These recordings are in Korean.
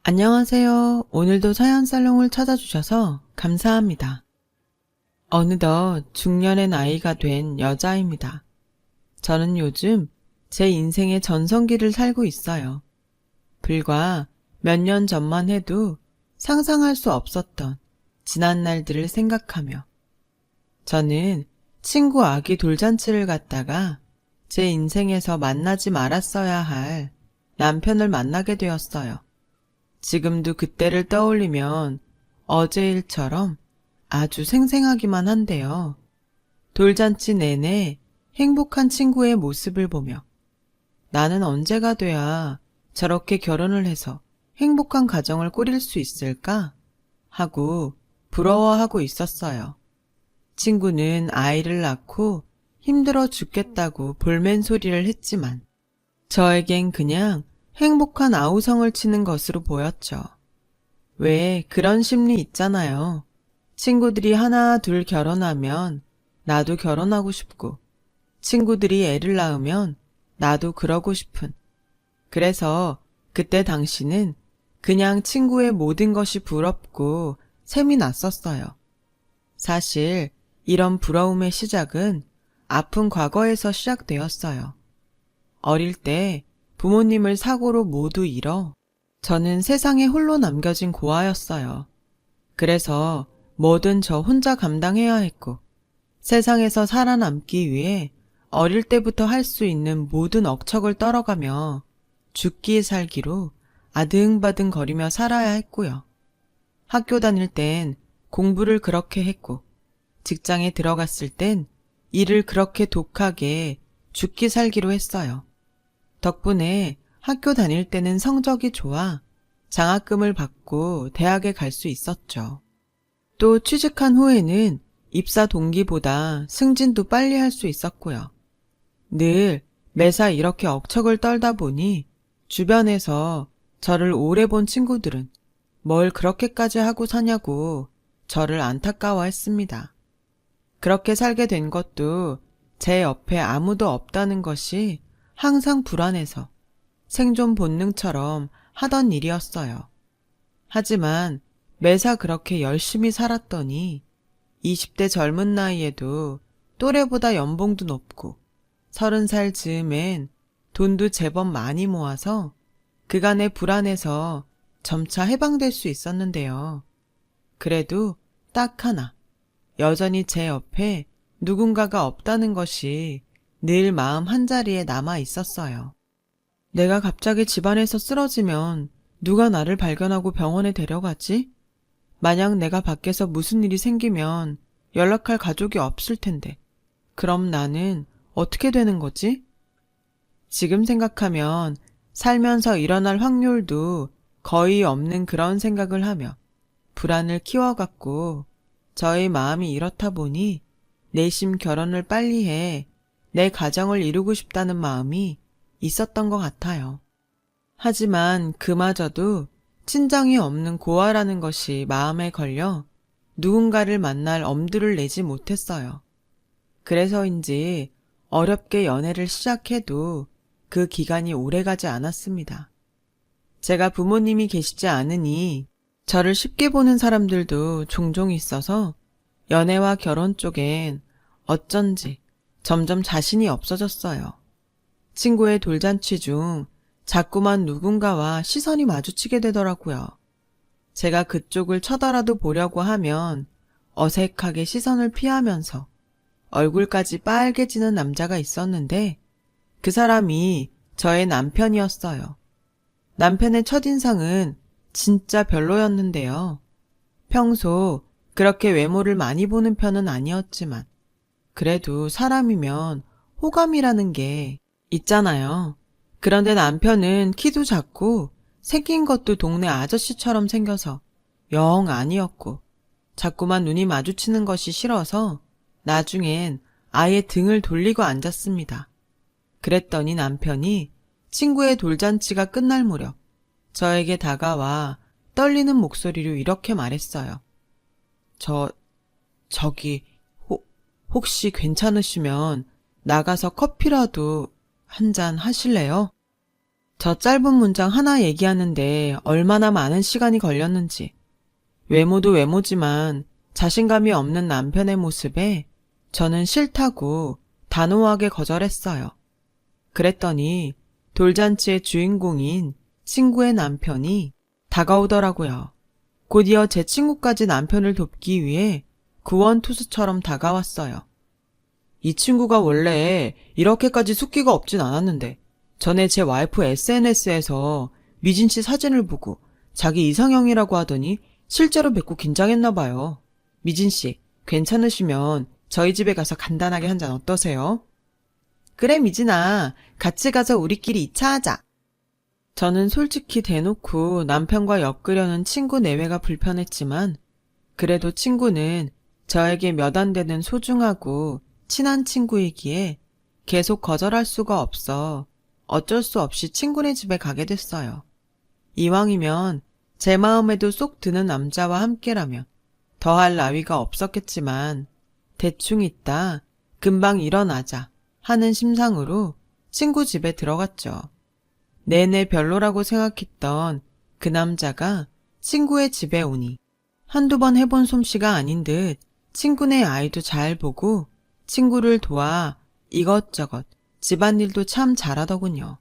안녕하세요. 오늘도 사연살롱을 찾아주셔서 감사합니다. 어느덧 중년의 나이가 된 여자입니다. 저는 요즘 제 인생의 전성기를 살고 있어요. 불과 몇 년 전만 해도 상상할 수 없었던 지난 날들을 생각하며 저는 친구 아기 돌잔치를 갔다가 제 인생에서 만나지 말았어야 할 남편을 만나게 되었어요. 지금도 그때를 떠올리면 어제 일처럼 아주 생생하기만 한데요. 돌잔치 내내 행복한 친구의 모습을 보며 나는 언제가 돼야 저렇게 결혼을 해서 행복한 가정을 꾸릴 수 있을까? 하고 부러워하고 있었어요. 친구는 아이를 낳고 힘들어 죽겠다고 볼멘소리를 했지만 저에겐 그냥 행복한 아우성을 치는 것으로 보였죠. 왜 그런 심리 있잖아요. 친구들이 하나 둘 결혼하면 나도 결혼하고 싶고 친구들이 애를 낳으면 나도 그러고 싶은. 그래서 그때 당시는 그냥 친구의 모든 것이 부럽고 샘이 났었어요. 사실 이런 부러움의 시작은 아픈 과거에서 시작되었어요. 어릴 때 부모님을 사고로 모두 잃어 저는 세상에 홀로 남겨진 고아였어요. 그래서 뭐든 저 혼자 감당해야 했고 세상에서 살아남기 위해 어릴 때부터 할 수 있는 모든 억척을 떨어가며 죽기 살기로 아등바등 거리며 살아야 했고요. 학교 다닐 땐 공부를 그렇게 했고 직장에 들어갔을 땐 일을 그렇게 독하게 죽기 살기로 했어요. 덕분에 학교 다닐 때는 성적이 좋아 장학금을 받고 대학에 갈 수 있었죠. 또 취직한 후에는 입사 동기보다 승진도 빨리 할 수 있었고요. 늘 매사 이렇게 억척을 떨다 보니 주변에서 저를 오래 본 친구들은 뭘 그렇게까지 하고 사냐고 저를 안타까워했습니다. 그렇게 살게 된 것도 제 옆에 아무도 없다는 것이 항상 불안해서 생존 본능처럼 하던 일이었어요. 하지만 매사 그렇게 열심히 살았더니 20대 젊은 나이에도 또래보다 연봉도 높고 30살 즈음엔 돈도 제법 많이 모아서 그간의 불안에서 점차 해방될 수 있었는데요. 그래도 딱 하나, 여전히 제 옆에 누군가가 없다는 것이 늘 마음 한자리에 남아 있었어요. 내가 갑자기 집안에서 쓰러지면 누가 나를 발견하고 병원에 데려가지? 만약 내가 밖에서 무슨 일이 생기면 연락할 가족이 없을 텐데 그럼 나는 어떻게 되는 거지? 지금 생각하면 살면서 일어날 확률도 거의 없는 그런 생각을 하며 불안을 키워갔고 저의 마음이 이렇다 보니 내심 결혼을 빨리 해 내 가정을 이루고 싶다는 마음이 있었던 것 같아요. 하지만 그마저도 친정이 없는 고아라는 것이 마음에 걸려 누군가를 만날 엄두를 내지 못했어요. 그래서인지 어렵게 연애를 시작해도 그 기간이 오래가지 않았습니다. 제가 부모님이 계시지 않으니 저를 쉽게 보는 사람들도 종종 있어서 연애와 결혼 쪽엔 어쩐지 점점 자신이 없어졌어요. 친구의 돌잔치 중 자꾸만 누군가와 시선이 마주치게 되더라고요. 제가 그쪽을 쳐다라도 보려고 하면 어색하게 시선을 피하면서 얼굴까지 빨개지는 남자가 있었는데 그 사람이 저의 남편이었어요. 남편의 첫인상은 진짜 별로였는데요. 평소 그렇게 외모를 많이 보는 편은 아니었지만 그래도 사람이면 호감이라는 게 있잖아요. 그런데 남편은 키도 작고 생긴 것도 동네 아저씨처럼 생겨서 영 아니었고 자꾸만 눈이 마주치는 것이 싫어서 나중엔 아예 등을 돌리고 앉았습니다. 그랬더니 남편이 친구의 돌잔치가 끝날 무렵 저에게 다가와 떨리는 목소리로 이렇게 말했어요. 저기 혹시 괜찮으시면 나가서 커피라도 한잔 하실래요? 저 짧은 문장 하나 얘기하는데 얼마나 많은 시간이 걸렸는지. 외모도 외모지만 자신감이 없는 남편의 모습에 저는 싫다고 단호하게 거절했어요. 그랬더니 돌잔치의 주인공인 친구의 남편이 다가오더라고요. 곧이어 제 친구까지 남편을 돕기 위해 구원투수처럼 다가왔어요. 이 친구가 원래 이렇게까지 숫기가 없진 않았는데 전에 제 와이프 SNS에서 미진 씨 사진을 보고 자기 이상형이라고 하더니 실제로 뵙고 긴장했나 봐요. 미진 씨, 괜찮으시면 저희 집에 가서 간단하게 한 잔 어떠세요? 그래, 미진아. 같이 가서 우리끼리 2차 하자. 저는 솔직히 대놓고 남편과 엮으려는 친구 내외가 불편했지만 그래도 친구는 저에게 몇 안 되는 소중하고 친한 친구이기에 계속 거절할 수가 없어 어쩔 수 없이 친구네 집에 가게 됐어요. 이왕이면 제 마음에도 쏙 드는 남자와 함께라면 더할 나위가 없었겠지만 대충 있다 금방 일어나자 하는 심상으로 친구 집에 들어갔죠. 내내 별로라고 생각했던 그 남자가 친구의 집에 오니 한두 번 해본 솜씨가 아닌 듯 친구네 아이도 잘 보고 친구를 도와 이것저것 집안일도 참 잘하더군요.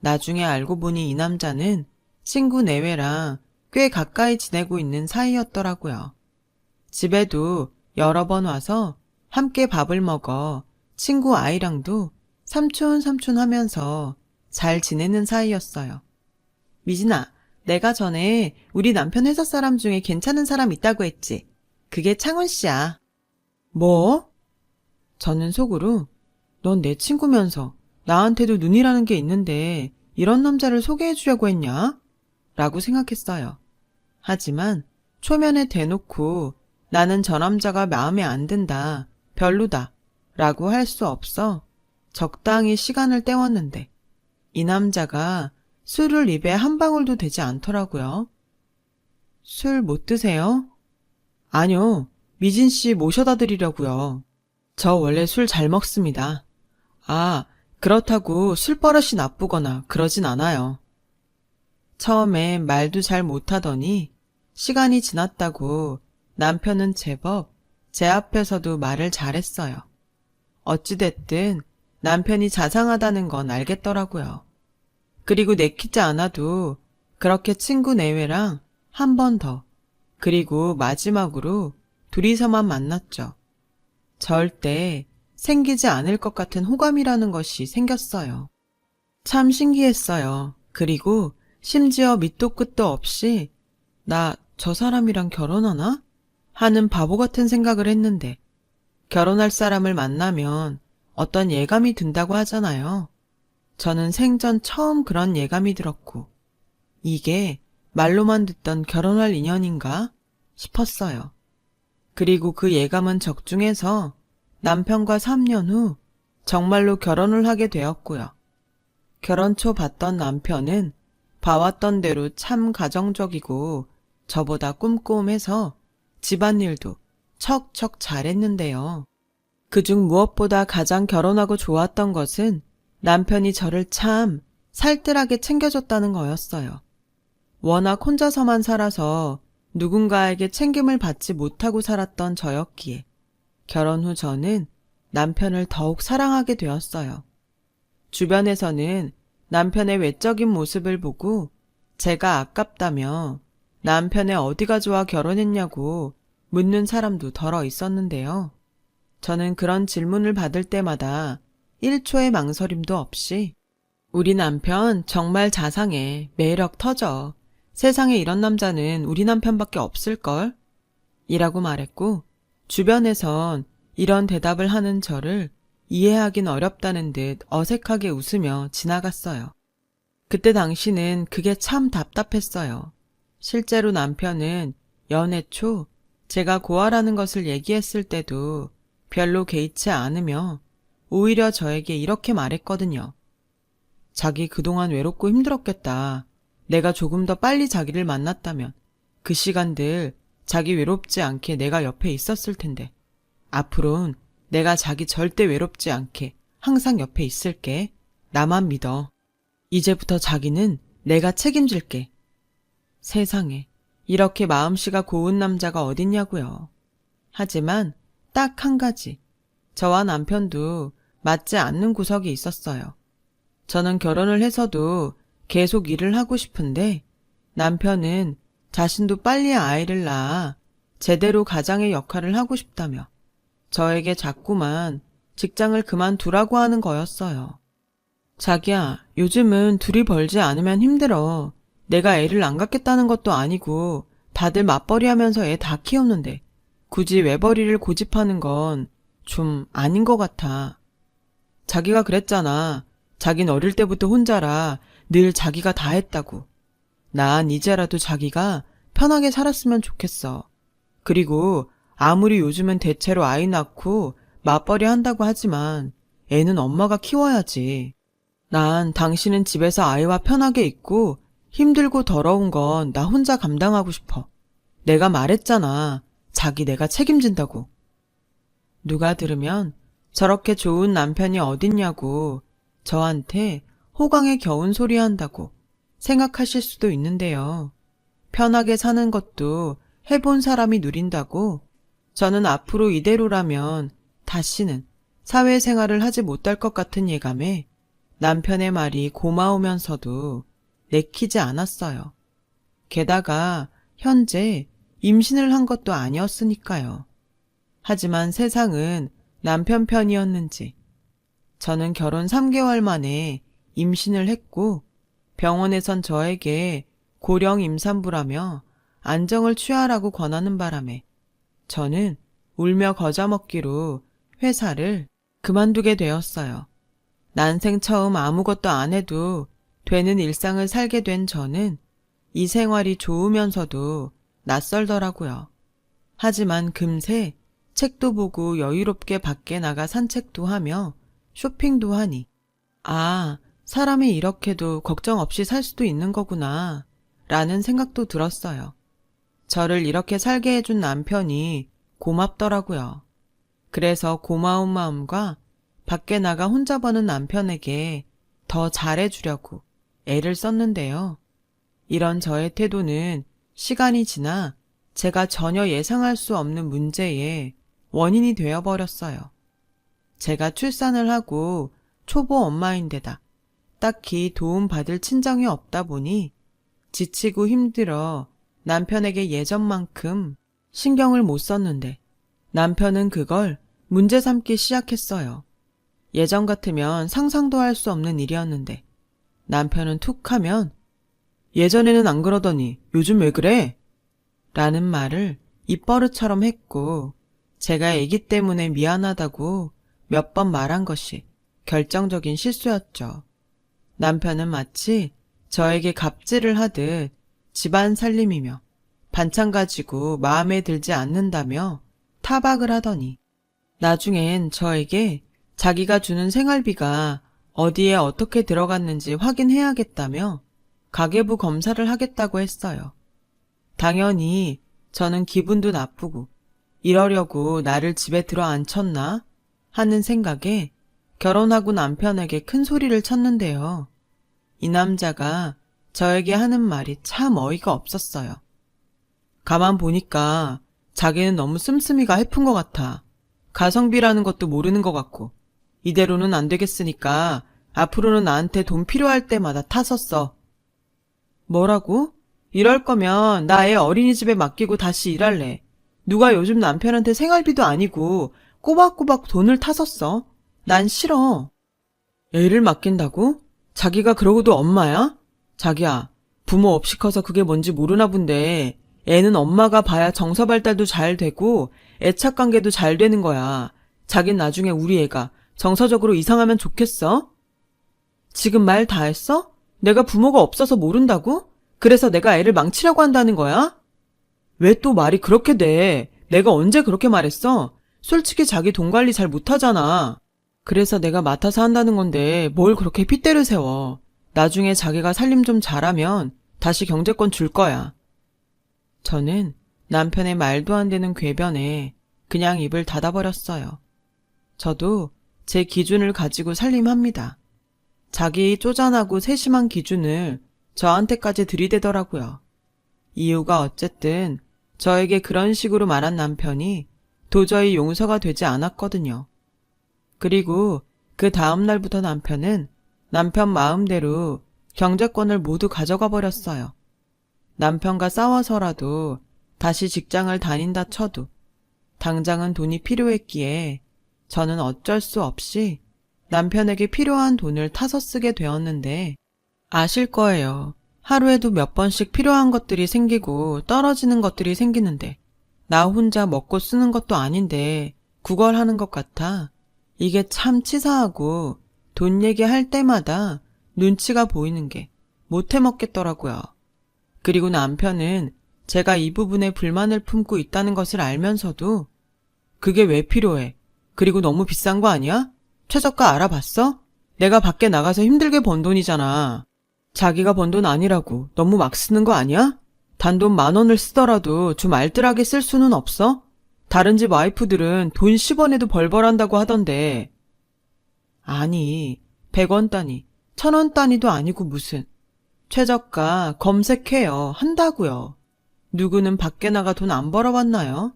나중에 알고 보니 이 남자는 친구 내외랑 꽤 가까이 지내고 있는 사이였더라고요. 집에도 여러 번 와서 함께 밥을 먹어 친구 아이랑도 삼촌 하면서 잘 지내는 사이였어요. 미진아, 내가 전에 우리 남편 회사 사람 중에 괜찮은 사람 있다고 했지? 그게 창훈 씨야. 뭐? 저는 속으로 넌 내 친구면서 나한테도 눈이라는 게 있는데 이런 남자를 소개해 주려고 했냐? 라고 생각했어요. 하지만 초면에 대놓고 나는 저 남자가 마음에 안 든다, 별로다 라고 할 수 없어 적당히 시간을 때웠는데 이 남자가 술을 입에 한 방울도 되지 않더라고요. 술 못 드세요? 아니요, 미진 씨 모셔다 드리려고요. 저 원래 술 잘 먹습니다. 아, 그렇다고 술버릇이 나쁘거나 그러진 않아요. 처음엔 말도 잘 못하더니 시간이 지났다고 남편은 제법 제 앞에서도 말을 잘했어요. 어찌됐든 남편이 자상하다는 건 알겠더라고요. 그리고 내키지 않아도 그렇게 친구 내외랑 한 번 더, 그리고 마지막으로 둘이서만 만났죠. 절대 생기지 않을 것 같은 호감이라는 것이 생겼어요. 참 신기했어요. 그리고 심지어 밑도 끝도 없이 나 저 사람이랑 결혼하나? 하는 바보 같은 생각을 했는데 결혼할 사람을 만나면 어떤 예감이 든다고 하잖아요. 저는 생전 처음 그런 예감이 들었고 이게 말로만 듣던 결혼할 인연인가 싶었어요. 그리고 그 예감은 적중해서 남편과 3년 후 정말로 결혼을 하게 되었고요. 결혼 초 봤던 남편은 봐왔던 대로 참 가정적이고 저보다 꼼꼼해서 집안일도 척척 잘했는데요. 그중 무엇보다 가장 결혼하고 좋았던 것은 남편이 저를 참 살뜰하게 챙겨줬다는 거였어요. 워낙 혼자서만 살아서 누군가에게 챙김을 받지 못하고 살았던 저였기에 결혼 후 저는 남편을 더욱 사랑하게 되었어요. 주변에서는 남편의 외적인 모습을 보고 제가 아깝다며 남편의 어디가 좋아 결혼했냐고 묻는 사람도 덜어 있었는데요. 저는 그런 질문을 받을 때마다 1초의 망설임도 없이 우리 남편 정말 자상해. 매력 터져. 세상에 이런 남자는 우리 남편밖에 없을걸? 이라고 말했고 주변에선 이런 대답을 하는 저를 이해하긴 어렵다는 듯 어색하게 웃으며 지나갔어요. 그때 당시는 그게 참 답답했어요. 실제로 남편은 연애 초 제가 고아라는 것을 얘기했을 때도 별로 개의치 않으며 오히려 저에게 이렇게 말했거든요. 자기 그동안 외롭고 힘들었겠다. 내가 조금 더 빨리 자기를 만났다면 그 시간들 자기 외롭지 않게 내가 옆에 있었을 텐데 앞으로는 내가 자기 절대 외롭지 않게 항상 옆에 있을게. 나만 믿어. 이제부터 자기는 내가 책임질게. 세상에, 이렇게 마음씨가 고운 남자가 어딨냐고요. 하지만 딱 한 가지, 저와 남편도 맞지 않는 구석이 있었어요. 저는 결혼을 해서도 계속 일을 하고 싶은데 남편은 자신도 빨리 아이를 낳아 제대로 가장의 역할을 하고 싶다며 저에게 자꾸만 직장을 그만두라고 하는 거였어요. 자기야, 요즘은 둘이 벌지 않으면 힘들어. 내가 애를 안 갖겠다는 것도 아니고 다들 맞벌이 하면서 애 다 키웠는데 굳이 외벌이를 고집하는 건 좀 아닌 것 같아. 자기가 그랬잖아. 자긴 어릴 때부터 혼자라 늘 자기가 다 했다고. 난 이제라도 자기가 편하게 살았으면 좋겠어. 그리고 아무리 요즘은 대체로 아이 낳고 맞벌이 한다고 하지만 애는 엄마가 키워야지. 난 당신은 집에서 아이와 편하게 있고 힘들고 더러운 건 나 혼자 감당하고 싶어. 내가 말했잖아. 자기 내가 책임진다고. 누가 들으면 저렇게 좋은 남편이 어딨냐고 저한테 호강에 겨운 소리 한다고 생각하실 수도 있는데요. 편하게 사는 것도 해본 사람이 누린다고 저는 앞으로 이대로라면 다시는 사회생활을 하지 못할 것 같은 예감에 남편의 말이 고마우면서도 내키지 않았어요. 게다가 현재 임신을 한 것도 아니었으니까요. 하지만 세상은 남편 편이었는지 저는 결혼 3개월 만에 임신을 했고 병원에선 저에게 고령 임산부라며 안정을 취하라고 권하는 바람에 저는 울며 거저 먹기로 회사를 그만두게 되었어요. 난생 처음 아무것도 안 해도 되는 일상을 살게 된 저는 이 생활이 좋으면서도 낯설더라고요. 하지만 금세 책도 보고 여유롭게 밖에 나가 산책도 하며 쇼핑도 하니 아, 사람이 이렇게도 걱정 없이 살 수도 있는 거구나 라는 생각도 들었어요. 저를 이렇게 살게 해준 남편이 고맙더라고요. 그래서 고마운 마음과 밖에 나가 혼자 버는 남편에게 더 잘해주려고 애를 썼는데요. 이런 저의 태도는 시간이 지나 제가 전혀 예상할 수 없는 문제의 원인이 되어버렸어요. 제가 출산을 하고 초보 엄마인데다 딱히 도움받을 친정이 없다 보니 지치고 힘들어 남편에게 예전만큼 신경을 못 썼는데 남편은 그걸 문제 삼기 시작했어요. 예전 같으면 상상도 할 수 없는 일이었는데 남편은 툭 하면 예전에는 안 그러더니 요즘 왜 그래? 라는 말을 입버릇처럼 했고 제가 애기 때문에 미안하다고 몇 번 말한 것이 결정적인 실수였죠. 남편은 마치 저에게 갑질을 하듯 집안 살림이며 반찬 가지고 마음에 들지 않는다며 타박을 하더니 나중엔 저에게 자기가 주는 생활비가 어디에 어떻게 들어갔는지 확인해야겠다며 가계부 검사를 하겠다고 했어요. 당연히 저는 기분도 나쁘고 이러려고 나를 집에 들어 앉혔나 하는 생각에 결혼하고 남편에게 큰 소리를 쳤는데요. 이 남자가 저에게 하는 말이 참 어이가 없었어요. 가만 보니까 자기는 너무 씀씀이가 해픈 것 같아. 가성비라는 것도 모르는 것 같고 이대로는 안 되겠으니까 앞으로는 나한테 돈 필요할 때마다 타서 써. 뭐라고? 이럴 거면 나 애 어린이집에 맡기고 다시 일할래. 누가 요즘 남편한테 생활비도 아니고 꼬박꼬박 돈을 타서 써? 난 싫어. 애를 맡긴다고? 자기가 그러고도 엄마야? 자기야, 부모 없이 커서 그게 뭔지 모르나 본데 애는 엄마가 봐야 정서 발달도 잘 되고 애착 관계도 잘 되는 거야. 자긴 나중에 우리 애가 정서적으로 이상하면 좋겠어? 지금 말 다 했어? 내가 부모가 없어서 모른다고? 그래서 내가 애를 망치려고 한다는 거야? 왜 또 말이 그렇게 돼? 내가 언제 그렇게 말했어? 솔직히 자기 돈 관리 잘 못하잖아. 그래서 내가 맡아서 한다는 건데 뭘 그렇게 핏대를 세워. 나중에 자기가 살림 좀 잘하면 다시 경제권 줄 거야. 저는 남편의 말도 안 되는 궤변에 그냥 입을 닫아버렸어요. 저도 제 기준을 가지고 살림합니다. 자기 쪼잔하고 세심한 기준을 저한테까지 들이대더라고요. 이유가 어쨌든 저에게 그런 식으로 말한 남편이 도저히 용서가 되지 않았거든요. 그리고 그 다음 날부터 남편은 남편 마음대로 경제권을 모두 가져가 버렸어요. 남편과 싸워서라도 다시 직장을 다닌다 쳐도 당장은 돈이 필요했기에 저는 어쩔 수 없이 남편에게 필요한 돈을 타서 쓰게 되었는데 아실 거예요. 하루에도 몇 번씩 필요한 것들이 생기고 떨어지는 것들이 생기는데 나 혼자 먹고 쓰는 것도 아닌데 구걸하는 것 같아. 이게 참 치사하고 돈 얘기할 때마다 눈치가 보이는 게 못해 먹겠더라고요. 그리고 남편은 제가 이 부분에 불만을 품고 있다는 것을 알면서도 그게 왜 필요해? 그리고 너무 비싼 거 아니야? 최저가 알아봤어? 내가 밖에 나가서 힘들게 번 돈이잖아. 자기가 번 돈 아니라고 너무 막 쓰는 거 아니야? 단돈 10,000원을 쓰더라도 좀 알뜰하게 쓸 수는 없어? 다른 집 와이프들은 돈 10원에도 벌벌한다고 하던데. 아니, 100원 단위, 1,000원 단위도 아니고 무슨. 최저가 검색해요. 한다고요. 누구는 밖에 나가 돈 안 벌어봤나요?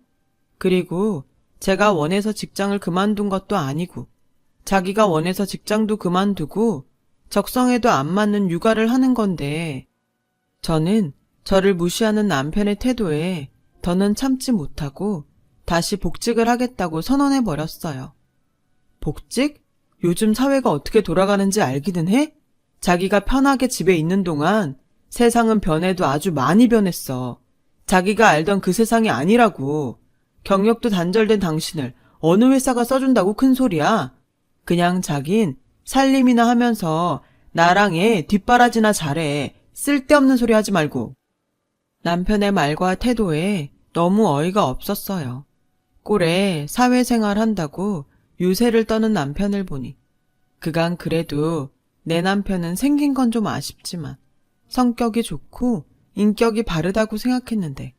그리고 제가 원해서 직장을 그만둔 것도 아니고 자기가 원해서 직장도 그만두고 적성에도 안 맞는 육아를 하는 건데 저는 저를 무시하는 남편의 태도에 더는 참지 못하고 다시 복직을 하겠다고 선언해버렸어요. 복직? 요즘 사회가 어떻게 돌아가는지 알기는 해? 자기가 편하게 집에 있는 동안 세상은 변해도 아주 많이 변했어. 자기가 알던 그 세상이 아니라고. 경력도 단절된 당신을 어느 회사가 써준다고 큰 소리야. 그냥 자긴 살림이나 하면서 나랑 애 뒷바라지나 잘해. 쓸데없는 소리 하지 말고. 남편의 말과 태도에 너무 어이가 없었어요. 꼴에 사회생활 한다고 유세를 떠는 남편을 보니 그간 그래도 내 남편은 생긴 건 좀 아쉽지만 성격이 좋고 인격이 바르다고 생각했는데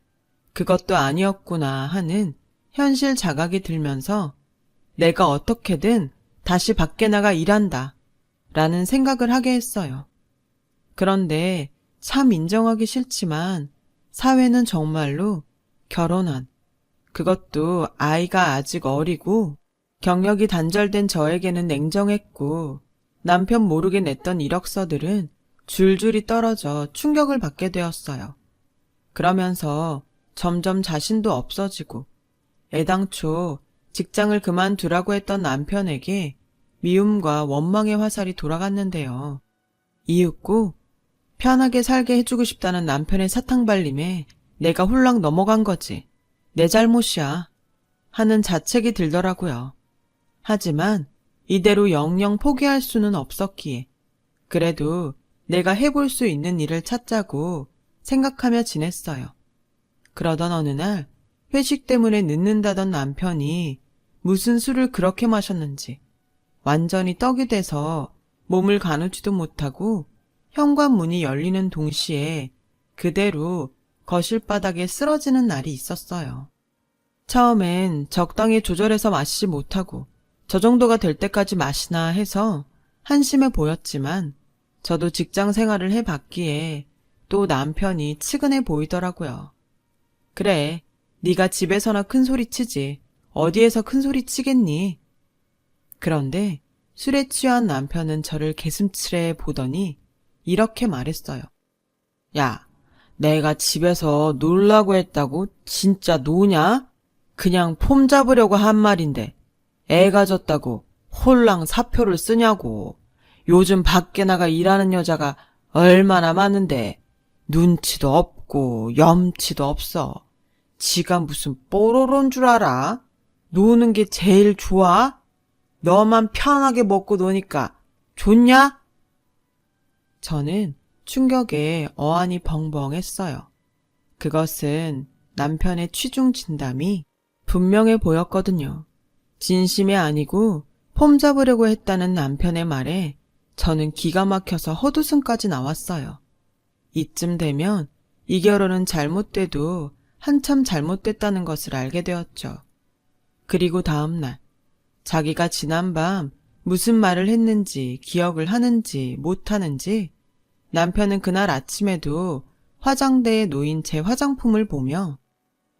그것도 아니었구나 하는 현실 자각이 들면서 내가 어떻게든 다시 밖에 나가 일한다 라는 생각을 하게 했어요. 그런데 참 인정하기 싫지만 사회는 정말로 결혼한, 그것도 아이가 아직 어리고 경력이 단절된 저에게는 냉정했고 남편 모르게 냈던 이력서들은 줄줄이 떨어져 충격을 받게 되었어요. 그러면서 점점 자신도 없어지고 애당초 직장을 그만두라고 했던 남편에게 미움과 원망의 화살이 돌아갔는데요. 이윽고 편하게 살게 해주고 싶다는 남편의 사탕발림에 내가 홀랑 넘어간 거지. 내 잘못이야. 하는 자책이 들더라고요. 하지만 이대로 영영 포기할 수는 없었기에 그래도 내가 해볼 수 있는 일을 찾자고 생각하며 지냈어요. 그러던 어느 날 회식 때문에 늦는다던 남편이 무슨 술을 그렇게 마셨는지 완전히 떡이 돼서 몸을 가누지도 못하고 현관문이 열리는 동시에 그대로 거실 바닥에 쓰러지는 날이 있었어요. 처음엔 적당히 조절해서 마시지 못하고 저 정도가 될 때까지 마시나 해서 한심해 보였지만 저도 직장 생활을 해봤기에 또 남편이 측은해 보이더라고요. 그래, 네가 집에서나 큰 소리 치지. 어디에서 큰 소리 치겠니? 그런데 술에 취한 남편은 저를 개슴츠레 보더니 이렇게 말했어요. 야, 내가 집에서 놀라고 했다고 진짜 노냐? 그냥 폼 잡으려고 한 말인데 애 가졌다고 홀랑 사표를 쓰냐고. 요즘 밖에 나가 일하는 여자가 얼마나 많은데 눈치도 없고 염치도 없어. 지가 무슨 뽀로로인 줄 알아? 노는 게 제일 좋아? 너만 편하게 먹고 노니까 좋냐? 저는 충격에 어안이 벙벙했어요. 그것은 남편의 취중 진담이 분명해 보였거든요. 진심이 아니고 폼 잡으려고 했다는 남편의 말에 저는 기가 막혀서 헛웃음까지 나왔어요. 이쯤 되면 이 결혼은 잘못돼도 한참 잘못됐다는 것을 알게 되었죠. 그리고 다음 날 자기가 지난밤 무슨 말을 했는지 기억을 하는지 못하는지 남편은 그날 아침에도 화장대에 놓인 제 화장품을 보며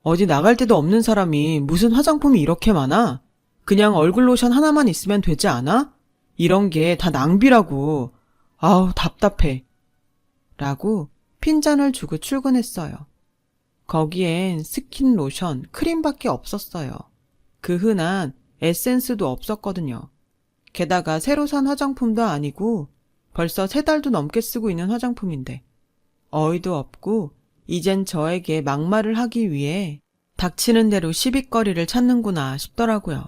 어디 나갈 데도 없는 사람이 무슨 화장품이 이렇게 많아? 그냥 얼굴 로션 하나만 있으면 되지 않아? 이런 게 다 낭비라고. 아우, 답답해. 라고 핀잔을 주고 출근했어요. 거기엔 스킨 로션, 크림밖에 없었어요. 그 흔한 에센스도 없었거든요. 게다가 새로 산 화장품도 아니고 벌써 3달도 넘게 쓰고 있는 화장품인데 어이도 없고 이젠 저에게 막말을 하기 위해 닥치는 대로 시비거리를 찾는구나 싶더라고요.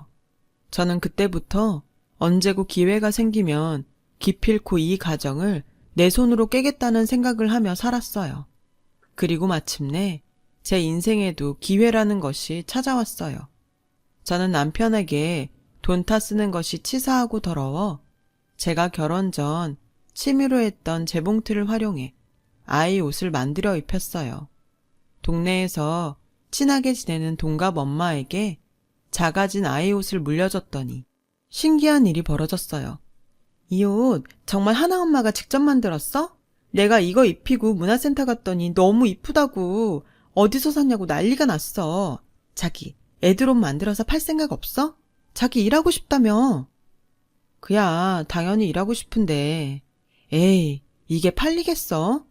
저는 그때부터 언제고 기회가 생기면 기필코 이 가정을 내 손으로 깨겠다는 생각을 하며 살았어요. 그리고 마침내 제 인생에도 기회라는 것이 찾아왔어요. 저는 남편에게 돈 타 쓰는 것이 치사하고 더러워 제가 결혼 전 취미로 했던 재봉틀을 활용해 아이 옷을 만들어 입혔어요. 동네에서 친하게 지내는 동갑 엄마에게 작아진 아이 옷을 물려줬더니 신기한 일이 벌어졌어요. 이 옷 정말 하나 엄마가 직접 만들었어? 내가 이거 입히고 문화센터 갔더니 너무 이쁘다고 어디서 샀냐고 난리가 났어. 자기 애들 옷 만들어서 팔 생각 없어? 자기 일하고 싶다며. 그야 당연히 일하고 싶은데 에이 이게 팔리겠어?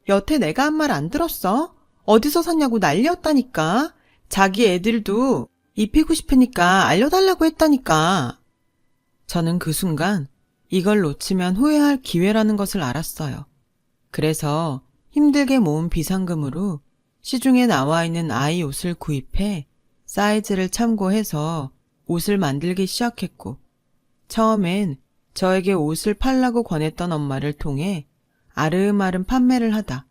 여태 내가 한 말 안 들었어? 어디서 샀냐고 난리였다니까. 자기 애들도 입히고 싶으니까 알려달라고 했다니까. 저는 그 순간 이걸 놓치면 후회할 기회라는 것을 알았어요. 그래서 힘들게 모은 비상금으로 시중에 나와 있는 아이 옷을 구입해 사이즈를 참고해서 옷을 만들기 시작했고 처음엔 저에게 옷을 팔라고 권했던 엄마를 통해 아름아름 판매를 하다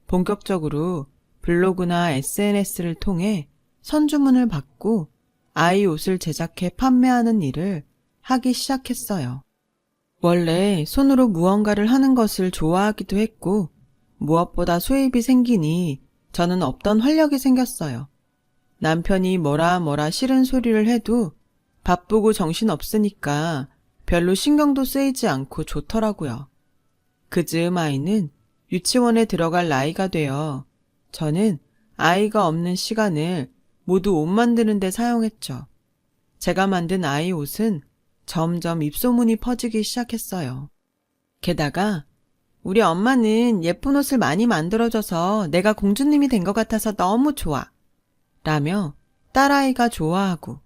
본격적으로 블로그나 SNS를 통해 선주문을 받고 아이 옷을 제작해 판매하는 일을 하기 시작했어요. 원래 손으로 무언가를 하는 것을 좋아하기도 했고 무엇보다 수입이 생기니 저는 없던 활력이 생겼어요. 남편이 뭐라 싫은 소리를 해도 바쁘고 정신없으니까 별로 신경도 쓰이지 않고 좋더라고요. 그즈음 아이는 유치원에 들어갈 나이가 되어 저는 아이가 없는 시간을 모두 옷 만드는 데 사용했죠. 제가 만든 아이 옷은 점점 입소문이 퍼지기 시작했어요. 게다가 우리 엄마는 예쁜 옷을 많이 만들어줘서 내가 공주님이 된 것 같아서 너무 좋아. 라며 딸아이가 좋아하고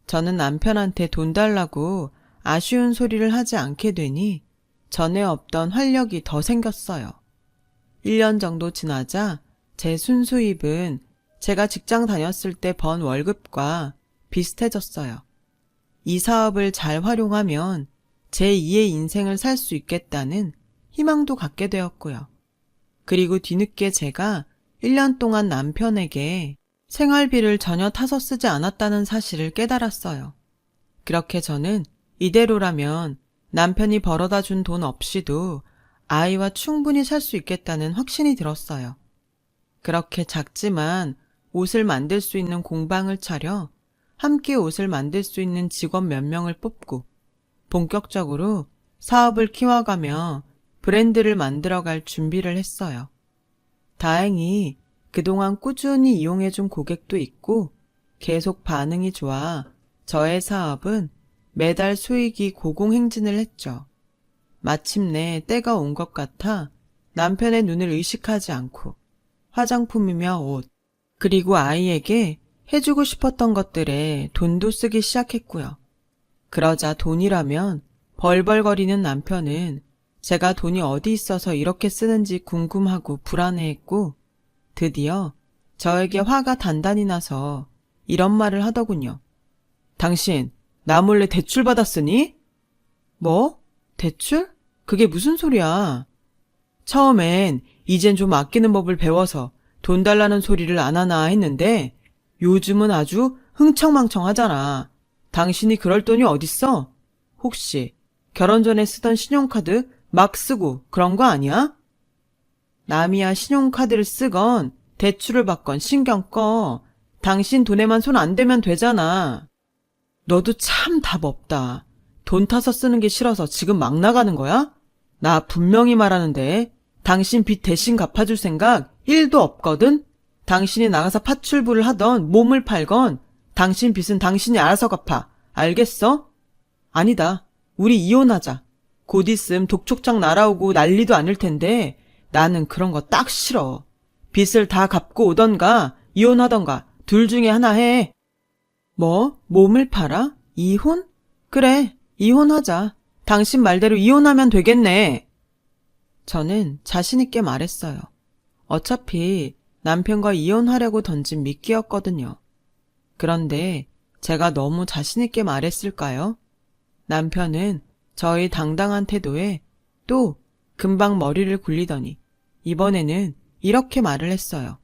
저는 남편한테 돈 달라고 아쉬운 소리를 하지 않게 되니 전에 없던 활력이 더 생겼어요. 1년 정도 지나자 제 순수입은 제가 직장 다녔을 때 번 월급과 비슷해졌어요. 이 사업을 잘 활용하면 제2의 인생을 살 수 있겠다는 희망도 갖게 되었고요. 그리고 뒤늦게 제가 1년 동안 남편에게 생활비를 전혀 타서 쓰지 않았다는 사실을 깨달았어요. 그렇게 저는 이대로라면 남편이 벌어다 준 돈 없이도 아이와 충분히 살 수 있겠다는 확신이 들었어요. 그렇게 작지만 옷을 만들 수 있는 공방을 차려 함께 옷을 만들 수 있는 직원 몇 명을 뽑고 본격적으로 사업을 키워가며 브랜드를 만들어갈 준비를 했어요. 다행히 그동안 꾸준히 이용해준 고객도 있고 계속 반응이 좋아 저의 사업은 매달 수익이 고공행진을 했죠. 마침내 때가 온 것 같아 남편의 눈을 의식하지 않고 화장품이며 옷, 그리고 아이에게 해주고 싶었던 것들에 돈도 쓰기 시작했고요. 그러자 돈이라면 벌벌거리는 남편은 제가 돈이 어디 있어서 이렇게 쓰는지 궁금하고 불안해했고 드디어 저에게 화가 단단히 나서 이런 말을 하더군요. 당신 나 몰래 대출 받았으니? 뭐? 대출? 그게 무슨 소리야? 처음엔 이젠 좀 아끼는 법을 배워서 돈 달라는 소리를 안 하나 했는데 요즘은 아주 흥청망청하잖아. 당신이 그럴 돈이 어딨어? 혹시 결혼 전에 쓰던 신용카드 막 쓰고 그런 거 아니야? 남이야 신용카드를 쓰건 대출을 받건 신경 꺼. 당신 돈에만 손 안 대면 되잖아. 너도 참 답 없다. 돈 타서 쓰는 게 싫어서 지금 막 나가는 거야? 나 분명히 말하는데 당신 빚 대신 갚아줄 생각 1도 없거든? 당신이 나가서 파출부를 하던 몸을 팔건 당신 빚은 당신이 알아서 갚아. 알겠어? 아니다. 우리 이혼하자. 곧 있음 독촉장 날아오고 난리도 아닐 텐데 나는 그런 거 딱 싫어. 빚을 다 갚고 오던가 이혼하던가 둘 중에 하나 해. 뭐? 몸을 팔아? 이혼? 그래, 이혼하자. 당신 말대로 이혼하면 되겠네. 저는 자신있게 말했어요. 어차피 남편과 이혼하려고 던진 미끼였거든요. 그런데 제가 너무 자신있게 말했을까요? 남편은 저의 당당한 태도에 또 금방 머리를 굴리더니 이번에는 이렇게 말을 했어요.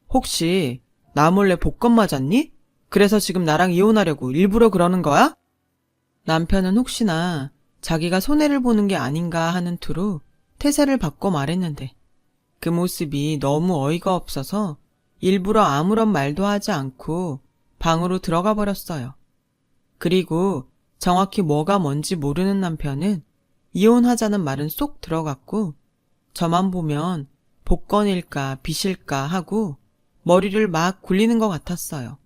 혹시 나 몰래 복권 맞았니? 그래서 지금 나랑 이혼하려고 일부러 그러는 거야? 남편은 혹시나 자기가 손해를 보는 게 아닌가 하는 투로 태세를 바꿔 말했는데 그 모습이 너무 어이가 없어서 일부러 아무런 말도 하지 않고 방으로 들어가 버렸어요. 그리고 정확히 뭐가 뭔지 모르는 남편은 이혼하자는 말은 쏙 들어갔고 저만 보면 복권일까 빚일까 하고 머리를 막 굴리는 것 같았어요.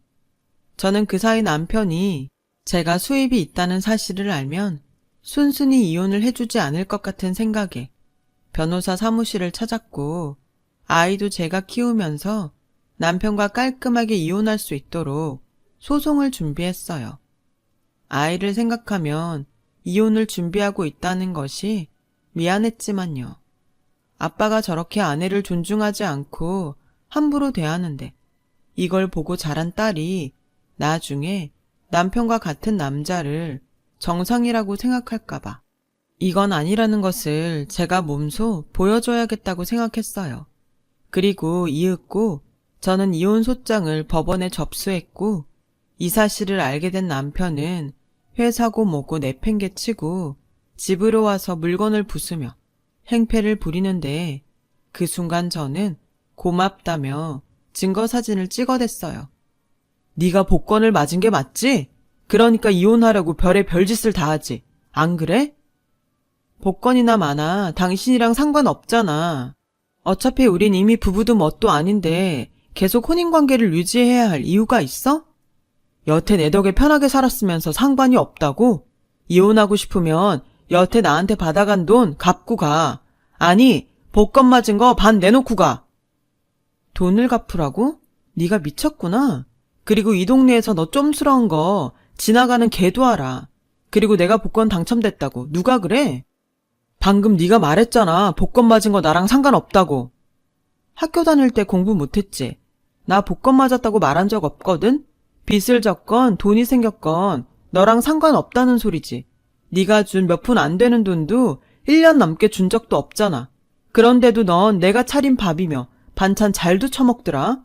저는 그 사이 남편이 제가 수입이 있다는 사실을 알면 순순히 이혼을 해주지 않을 것 같은 생각에 변호사 사무실을 찾았고 아이도 제가 키우면서 남편과 깔끔하게 이혼할 수 있도록 소송을 준비했어요. 아이를 생각하면 이혼을 준비하고 있다는 것이 미안했지만요. 아빠가 저렇게 아내를 존중하지 않고 함부로 대하는데 이걸 보고 자란 딸이 나중에 남편과 같은 남자를 정상이라고 생각할까봐 이건 아니라는 것을 제가 몸소 보여줘야겠다고 생각했어요. 그리고 이윽고 저는 이혼 소장을 법원에 접수했고 이 사실을 알게 된 남편은 회사고 뭐고 내팽개치고 집으로 와서 물건을 부수며 행패를 부리는데 그 순간 저는 고맙다며 증거 사진을 찍어댔어요. 네가 복권을 맞은 게 맞지? 그러니까 이혼하려고 별의 별짓을 다 하지. 안 그래? 복권이나 마나 당신이랑 상관없잖아. 어차피 우린 이미 부부도 뭣도 아닌데 계속 혼인관계를 유지해야 할 이유가 있어? 여태 내 덕에 편하게 살았으면서 상관이 없다고? 이혼하고 싶으면 여태 나한테 받아간 돈 갚고 가. 아니, 복권 맞은 거 반 내놓고 가. 돈을 갚으라고? 네가 미쳤구나. 그리고 이 동네에서 너 쫌스러운 거 지나가는 개도 알아. 그리고 내가 복권 당첨됐다고. 누가 그래? 방금 네가 말했잖아. 복권 맞은 거 나랑 상관없다고. 학교 다닐 때 공부 못했지. 나 복권 맞았다고 말한 적 없거든. 빚을 졌건 돈이 생겼건 너랑 상관없다는 소리지. 네가 준 몇 푼 안 되는 돈도 1년 넘게 준 적도 없잖아. 그런데도 넌 내가 차린 밥이며 반찬 잘도 처먹더라.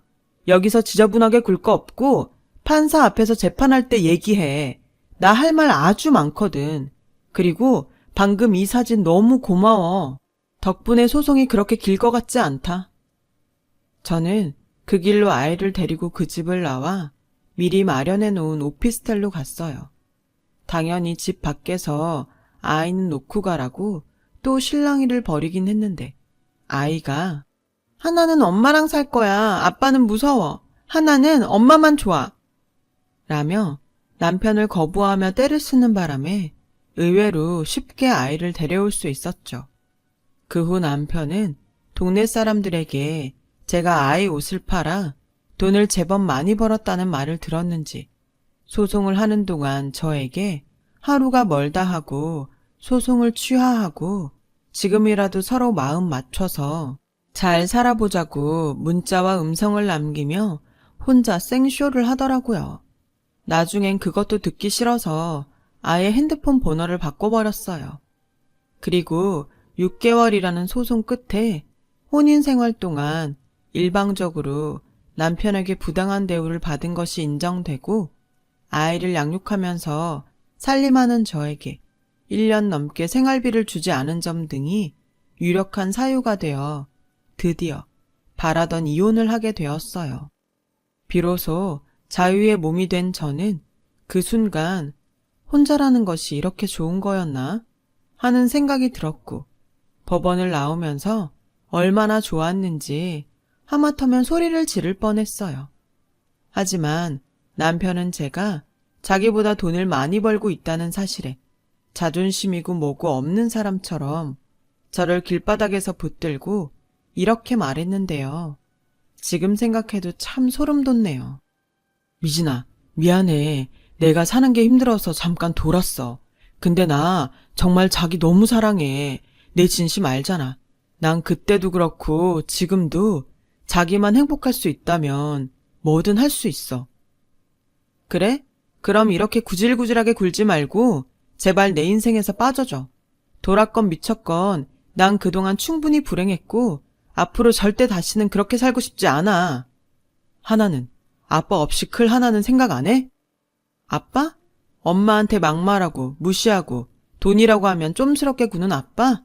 여기서 지저분하게 굴 거 없고 판사 앞에서 재판할 때 얘기해. 나 할 말 아주 많거든. 그리고 방금 이 사진 너무 고마워. 덕분에 소송이 그렇게 길 것 같지 않다. 저는 그 길로 아이를 데리고 그 집을 나와 미리 마련해 놓은 오피스텔로 갔어요. 당연히 집 밖에서 아이는 놓고 가라고 또 실랑이를 벌이긴 했는데 아이가 하나는 엄마랑 살 거야. 아빠는 무서워. 하나는 엄마만 좋아. 라며 남편을 거부하며 떼를 쓰는 바람에 의외로 쉽게 아이를 데려올 수 있었죠. 그 후 남편은 동네 사람들에게 제가 아이 옷을 팔아 돈을 제법 많이 벌었다는 말을 들었는지 소송을 하는 동안 저에게 하루가 멀다 하고 소송을 취하하고 지금이라도 서로 마음 맞춰서 잘 살아보자고 문자와 음성을 남기며 혼자 생쇼를 하더라고요. 나중엔 그것도 듣기 싫어서 아예 핸드폰 번호를 바꿔버렸어요. 그리고 6개월이라는 소송 끝에 혼인 생활 동안 일방적으로 남편에게 부당한 대우를 받은 것이 인정되고 아이를 양육하면서 살림하는 저에게 1년 넘게 생활비를 주지 않은 점 등이 유력한 사유가 되어 드디어 바라던 이혼을 하게 되었어요. 비로소 자유의 몸이 된 저는 그 순간 혼자라는 것이 이렇게 좋은 거였나 하는 생각이 들었고, 법원을 나오면서 얼마나 좋았는지 하마터면 소리를 지를 뻔했어요. 하지만 남편은 제가 자기보다 돈을 많이 벌고 있다는 사실에 자존심이고 뭐고 없는 사람처럼 저를 길바닥에서 붙들고 이렇게 말했는데요. 지금 생각해도 참 소름 돋네요. 미진아, 미안해. 내가 사는 게 힘들어서 잠깐 돌았어. 근데 나 정말 자기 너무 사랑해. 내 진심 알잖아. 난 그때도 그렇고 지금도 자기만 행복할 수 있다면 뭐든 할 수 있어. 그래? 그럼 이렇게 구질구질하게 굴지 말고 제발 내 인생에서 빠져줘. 돌았건 미쳤건 난 그동안 충분히 불행했고 앞으로 절대 다시는 그렇게 살고 싶지 않아. 하나는 아빠 없이 클 하나는 생각 안 해? 아빠? 엄마한테 막말하고 무시하고 돈이라고 하면 쫌스럽게 구는 아빠?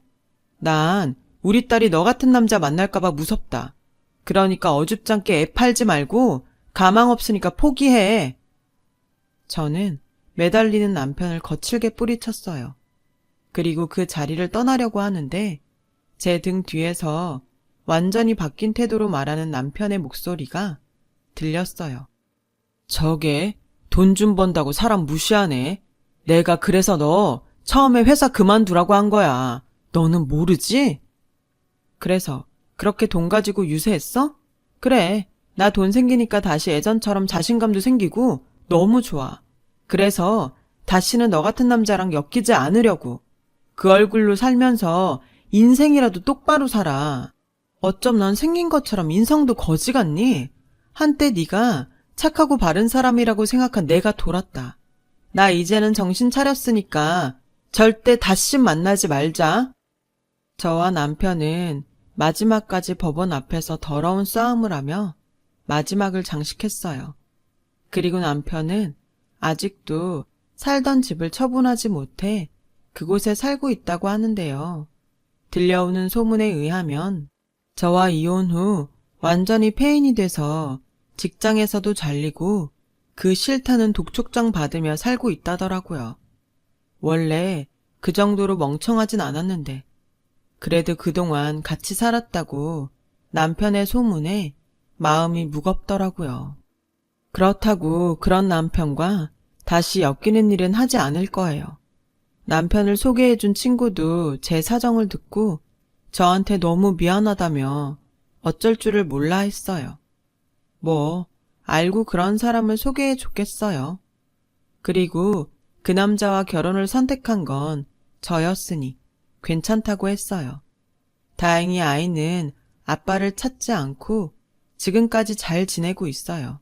난 우리 딸이 너 같은 남자 만날까봐 무섭다. 그러니까 어줍잖게 애 팔지 말고 가망 없으니까 포기해. 저는 매달리는 남편을 거칠게 뿌리쳤어요. 그리고 그 자리를 떠나려고 하는데 제 등 뒤에서 완전히 바뀐 태도로 말하는 남편의 목소리가 들렸어요. 저게 돈 좀 번다고 사람 무시하네. 내가 그래서 너 처음에 회사 그만두라고 한 거야. 너는 모르지? 그래서 그렇게 돈 가지고 유세했어? 그래. 나 돈 생기니까 다시 예전처럼 자신감도 생기고 너무 좋아. 그래서 다시는 너 같은 남자랑 엮이지 않으려고. 그 얼굴로 살면서 인생이라도 똑바로 살아. 어쩜 넌 생긴 것처럼 인성도 거지 같니? 한때 네가 착하고 바른 사람이라고 생각한 내가 돌았다. 나 이제는 정신 차렸으니까 절대 다시 만나지 말자. 저와 남편은 마지막까지 법원 앞에서 더러운 싸움을 하며 마지막을 장식했어요. 그리고 남편은 아직도 살던 집을 처분하지 못해 그곳에 살고 있다고 하는데요. 들려오는 소문에 의하면 저와 이혼 후 완전히 폐인이 돼서 직장에서도 잘리고 그 싫다는 독촉장 받으며 살고 있다더라고요. 원래 그 정도로 멍청하진 않았는데 그래도 그동안 같이 살았다고 남편의 소문에 마음이 무겁더라고요. 그렇다고 그런 남편과 다시 엮이는 일은 하지 않을 거예요. 남편을 소개해준 친구도 제 사정을 듣고 저한테 너무 미안하다며 어쩔 줄을 몰라 했어요. 뭐 알고 그런 사람을 소개해 줬겠어요. 그리고 그 남자와 결혼을 선택한 건 저였으니 괜찮다고 했어요. 다행히 아이는 아빠를 찾지 않고 지금까지 잘 지내고 있어요.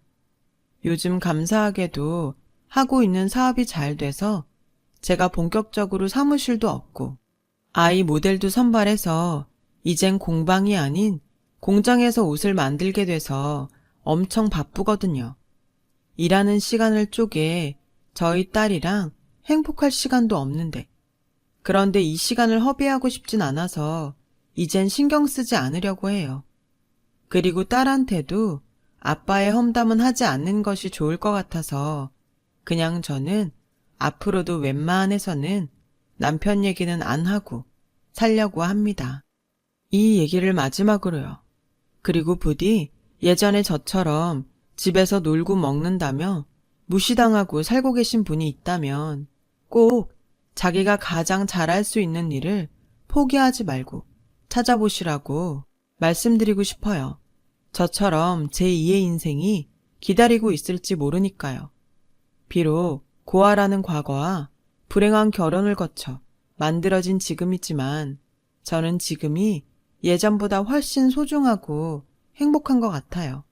요즘 감사하게도 하고 있는 사업이 잘 돼서 제가 본격적으로 사무실도 얻고 아이 모델도 선발해서 이젠 공방이 아닌 공장에서 옷을 만들게 돼서 엄청 바쁘거든요. 일하는 시간을 쪼개 저희 딸이랑 행복할 시간도 없는데 그런데 이 시간을 허비하고 싶진 않아서 이젠 신경 쓰지 않으려고 해요. 그리고 딸한테도 아빠의 험담은 하지 않는 것이 좋을 것 같아서 그냥 저는 앞으로도 웬만해서는 남편 얘기는 안 하고 살려고 합니다. 이 얘기를 마지막으로요. 그리고 부디 예전에 저처럼 집에서 놀고 먹는다며 무시당하고 살고 계신 분이 있다면 꼭 자기가 가장 잘할 수 있는 일을 포기하지 말고 찾아보시라고 말씀드리고 싶어요. 저처럼 제2의 인생이 기다리고 있을지 모르니까요. 비록 고아라는 과거와 불행한 결혼을 거쳐 만들어진 지금이지만 저는 지금이 예전보다 훨씬 소중하고 행복한 것 같아요.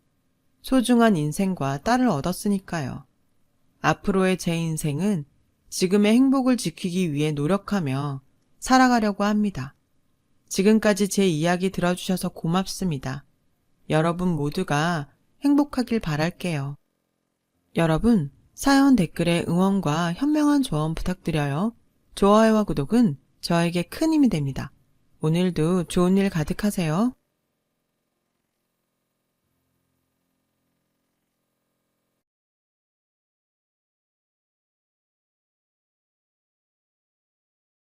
소중한 인생과 딸을 얻었으니까요. 앞으로의 제 인생은 지금의 행복을 지키기 위해 노력하며 살아가려고 합니다. 지금까지 제 이야기 들어주셔서 고맙습니다. 여러분 모두가 행복하길 바랄게요. 여러분, 사연 댓글에 응원과 현명한 조언 부탁드려요. 좋아요와 구독은 저에게 큰 힘이 됩니다. 오늘도 좋은 일 가득하세요.